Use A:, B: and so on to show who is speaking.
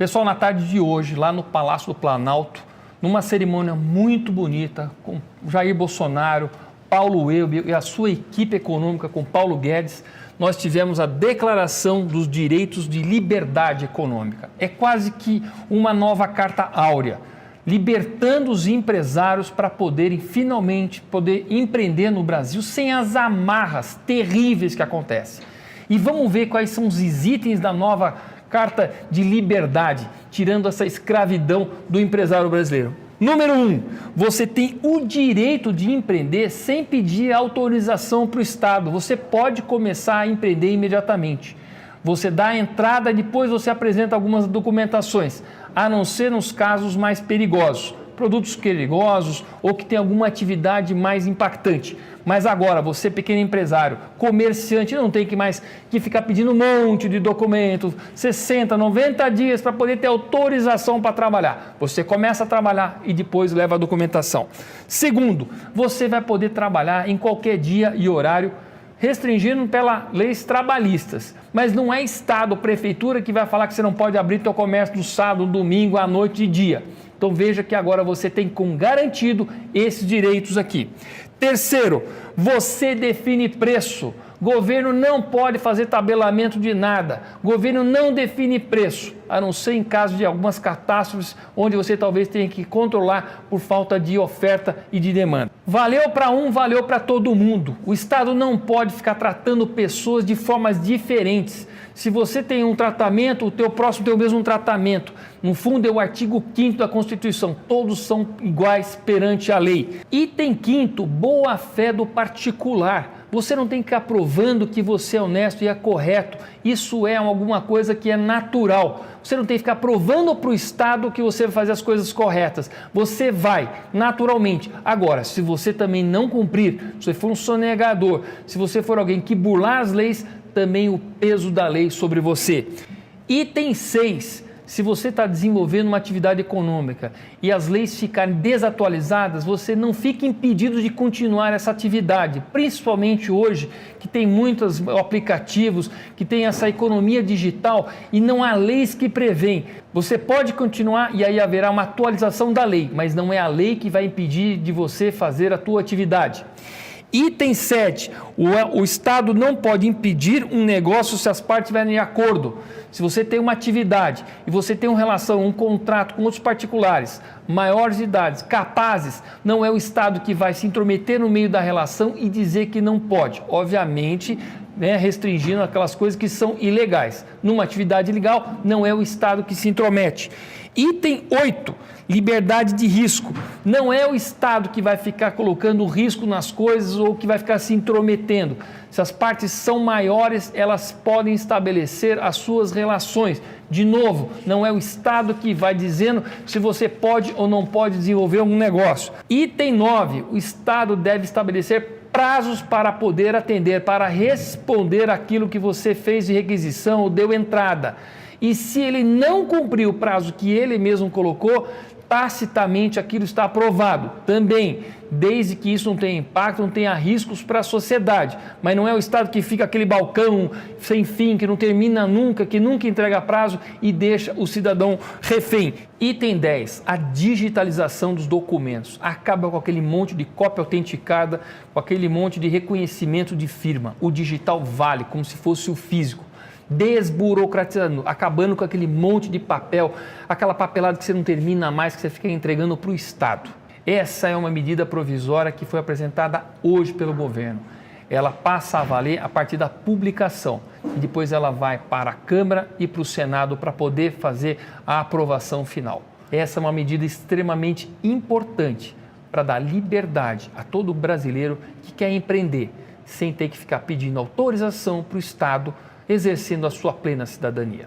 A: Pessoal, na tarde de hoje, lá no Palácio do Planalto, numa cerimônia muito bonita, com Jair Bolsonaro, Paulo Elbio e a sua equipe econômica com Paulo Guedes, nós tivemos a Declaração dos Direitos de Liberdade Econômica. É quase que uma nova Carta Áurea, libertando os empresários para poderem finalmente poder empreender no Brasil sem as amarras terríveis que acontecem. E vamos ver quais são os itens da nova Carta de Liberdade, tirando essa escravidão do empresário brasileiro. Número 1, você tem o direito de empreender sem pedir autorização para o Estado. Você pode começar a empreender imediatamente. Você dá a entrada e depois você apresenta algumas documentações, a não ser nos casos mais perigosos, produtos perigosos ou que tem alguma atividade mais impactante. Mas agora, você pequeno empresário, comerciante, não tem que ficar pedindo um monte de documento, 60, 90 dias para poder ter autorização para trabalhar. Você começa a trabalhar e depois leva a documentação. Segundo, você vai poder trabalhar em qualquer dia e horário, restringindo pelas leis trabalhistas. Mas não é Estado, Prefeitura que vai falar que você não pode abrir seu comércio no sábado, no domingo, à noite e dia. Então veja que agora você tem com garantido esses direitos aqui. Terceiro, você define preço. Governo não pode fazer tabelamento de nada. Governo não define preço, a não ser em caso de algumas catástrofes, onde você talvez tenha que controlar por falta de oferta e de demanda. Valeu para um, valeu para todo mundo. O Estado não pode ficar tratando pessoas de formas diferentes. Se você tem um tratamento, o teu próximo tem o mesmo tratamento. No fundo, é o artigo 5º da Constituição. Todos são iguais perante a lei. Item 5º, boa-fé do particular. Você não tem que ficar provando que você é honesto e é correto. Isso é alguma coisa que é natural. Você não tem que ficar provando para o Estado que você vai fazer as coisas corretas. Você vai, naturalmente. Agora, se você também não cumprir, se você for um sonegador, se você for alguém que burlar as leis, também o peso da lei sobre você. Item 6. Se você está desenvolvendo uma atividade econômica e as leis ficarem desatualizadas, você não fica impedido de continuar essa atividade, principalmente hoje, que tem muitos aplicativos, que tem essa economia digital e não há leis que prevêem. Você pode continuar e aí haverá uma atualização da lei, mas não é a lei que vai impedir de você fazer a tua atividade. Item 7, o Estado não pode impedir um negócio se as partes estiverem de acordo. Se você tem uma atividade e você tem uma relação, um contrato com outros particulares, maiores de idade, capazes, não é o Estado que vai se intrometer no meio da relação e dizer que não pode. Obviamente, restringindo aquelas coisas que são ilegais. Numa atividade ilegal, não é o Estado que se intromete. Item 8, liberdade de risco. Não é o Estado que vai ficar colocando risco nas coisas ou que vai ficar se intrometendo. Se as partes são maiores, elas podem estabelecer as suas relações. De novo, não é o Estado que vai dizendo se você pode ou não pode desenvolver um negócio. Item 9, o Estado deve estabelecer prazos para poder atender, para responder aquilo que você fez de requisição ou deu entrada. E se ele não cumprir o prazo que ele mesmo colocou, tacitamente aquilo está aprovado também, desde que isso não tenha impacto, não tenha riscos para a sociedade. Mas não é o Estado que fica aquele balcão sem fim, que não termina nunca, que nunca entrega prazo e deixa o cidadão refém. Item 10, a digitalização dos documentos. Acaba com aquele monte de cópia autenticada, com aquele monte de reconhecimento de firma. O digital vale como se fosse o físico. Desburocratizando, acabando com aquele monte de papel, aquela papelada que você não termina mais, que você fica entregando para o Estado. Essa é uma medida provisória que foi apresentada hoje pelo governo. Ela passa a valer a partir da publicação e depois ela vai para a Câmara e para o Senado para poder fazer a aprovação final. Essa é uma medida extremamente importante para dar liberdade a todo brasileiro que quer empreender, sem ter que ficar pedindo autorização para o Estado, exercendo a sua plena cidadania.